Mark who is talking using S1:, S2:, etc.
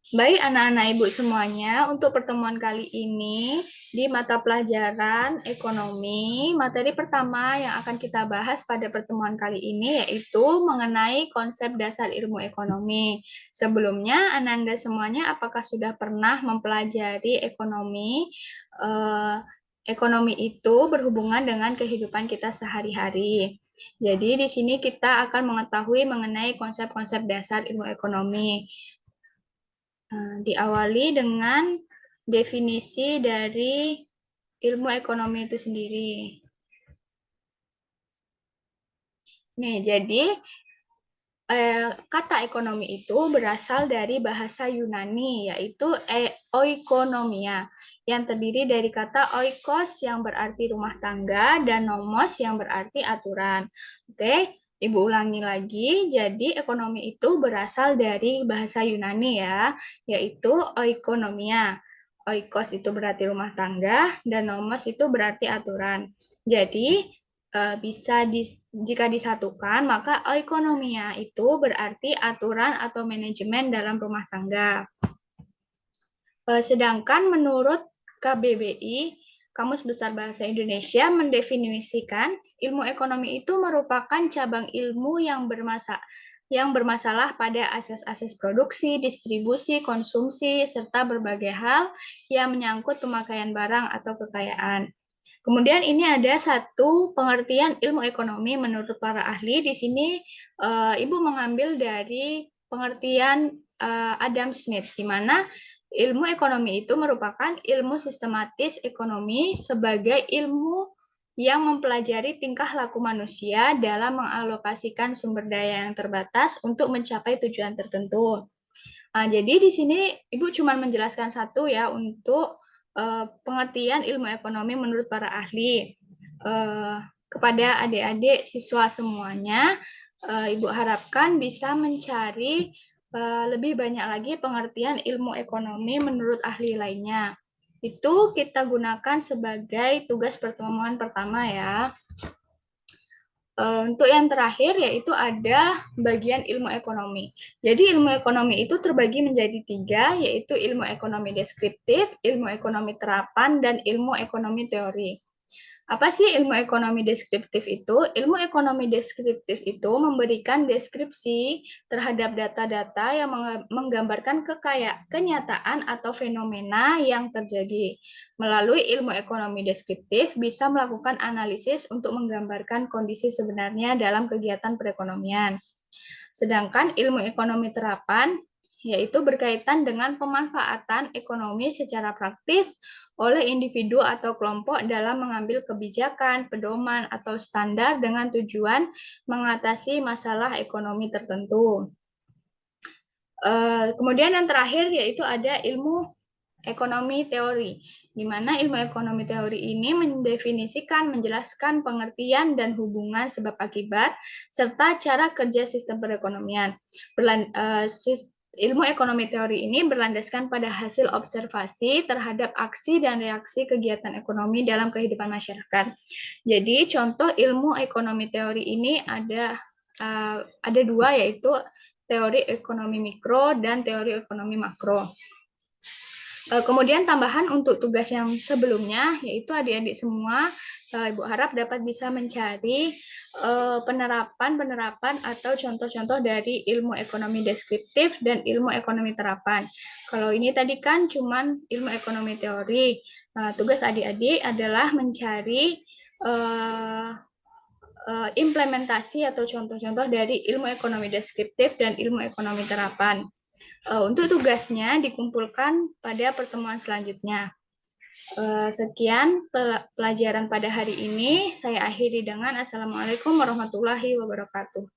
S1: Baik anak-anak ibu semuanya, untuk pertemuan kali ini di mata pelajaran ekonomi, materi pertama yang akan kita bahas pada pertemuan kali ini yaitu mengenai konsep dasar ilmu ekonomi. Sebelumnya, anak-anak semuanya apakah sudah pernah mempelajari ekonomi? Ekonomi itu berhubungan dengan kehidupan kita sehari-hari. Jadi di sini kita akan mengetahui mengenai konsep-konsep dasar ilmu ekonomi. Diawali dengan definisi dari ilmu ekonomi itu sendiri. Nih, jadi kata ekonomi itu berasal dari bahasa Yunani, yaitu oikonomia, yang terdiri dari kata oikos yang berarti rumah tangga dan nomos yang berarti aturan. Oke, Ibu ulangi lagi. Jadi ekonomi itu berasal dari bahasa Yunani ya, yaitu oikonomia. Oikos itu berarti rumah tangga dan nomos itu berarti aturan. Jadi bisa jika disatukan, maka oikonomia itu berarti aturan atau manajemen dalam rumah tangga. Sedangkan menurut KBBI, Kamus Besar Bahasa Indonesia mendefinisikan ilmu ekonomi itu merupakan cabang ilmu yang bermasalah pada asas-asas produksi, distribusi, konsumsi, serta berbagai hal yang menyangkut pemakaian barang atau kekayaan. Kemudian ini ada satu pengertian ilmu ekonomi menurut para ahli. Di sini Ibu mengambil dari pengertian Adam Smith, di mana ilmu ekonomi itu merupakan ilmu sistematis ekonomi sebagai ilmu yang mempelajari tingkah laku manusia dalam mengalokasikan sumber daya yang terbatas untuk mencapai tujuan tertentu. Jadi di sini Ibu cuma menjelaskan satu ya untuk pengertian ilmu ekonomi menurut para ahli. Kepada adik-adik siswa semuanya, Ibu harapkan bisa mencari lebih banyak lagi pengertian ilmu ekonomi menurut ahli lainnya. Itu kita gunakan sebagai tugas pertemuan pertama ya. Untuk yang terakhir yaitu ada bagian ilmu ekonomi. Jadi ilmu ekonomi itu terbagi menjadi tiga, yaitu ilmu ekonomi deskriptif, ilmu ekonomi terapan, dan ilmu ekonomi teori. Apa sih ilmu ekonomi deskriptif itu? Ilmu ekonomi deskriptif itu memberikan deskripsi terhadap data-data yang menggambarkan kenyataan atau fenomena yang terjadi. Melalui ilmu ekonomi deskriptif bisa melakukan analisis untuk menggambarkan kondisi sebenarnya dalam kegiatan perekonomian. Sedangkan ilmu ekonomi terapan yaitu berkaitan dengan pemanfaatan ekonomi secara praktis oleh individu atau kelompok dalam mengambil kebijakan, pedoman, atau standar dengan tujuan mengatasi masalah ekonomi tertentu. Kemudian yang terakhir yaitu ada ilmu ekonomi teori, di mana ilmu ekonomi teori ini mendefinisikan, menjelaskan pengertian dan hubungan sebab akibat, serta cara kerja sistem perekonomian. Ilmu ekonomi teori ini berlandaskan pada hasil observasi terhadap aksi dan reaksi kegiatan ekonomi dalam kehidupan masyarakat. Jadi contoh ilmu ekonomi teori ini ada dua, yaitu teori ekonomi mikro dan teori ekonomi makro. Kemudian tambahan untuk tugas yang sebelumnya, yaitu adik-adik semua, Ibu harap dapat bisa mencari penerapan-penerapan atau contoh-contoh dari ilmu ekonomi deskriptif dan ilmu ekonomi terapan. Kalau ini tadi kan cuman ilmu ekonomi teori. Tugas adik-adik adalah mencari implementasi atau contoh-contoh dari ilmu ekonomi deskriptif dan ilmu ekonomi terapan. Untuk tugasnya dikumpulkan pada pertemuan selanjutnya. Sekian pelajaran pada hari ini. Saya akhiri dengan Assalamualaikum warahmatullahi wabarakatuh.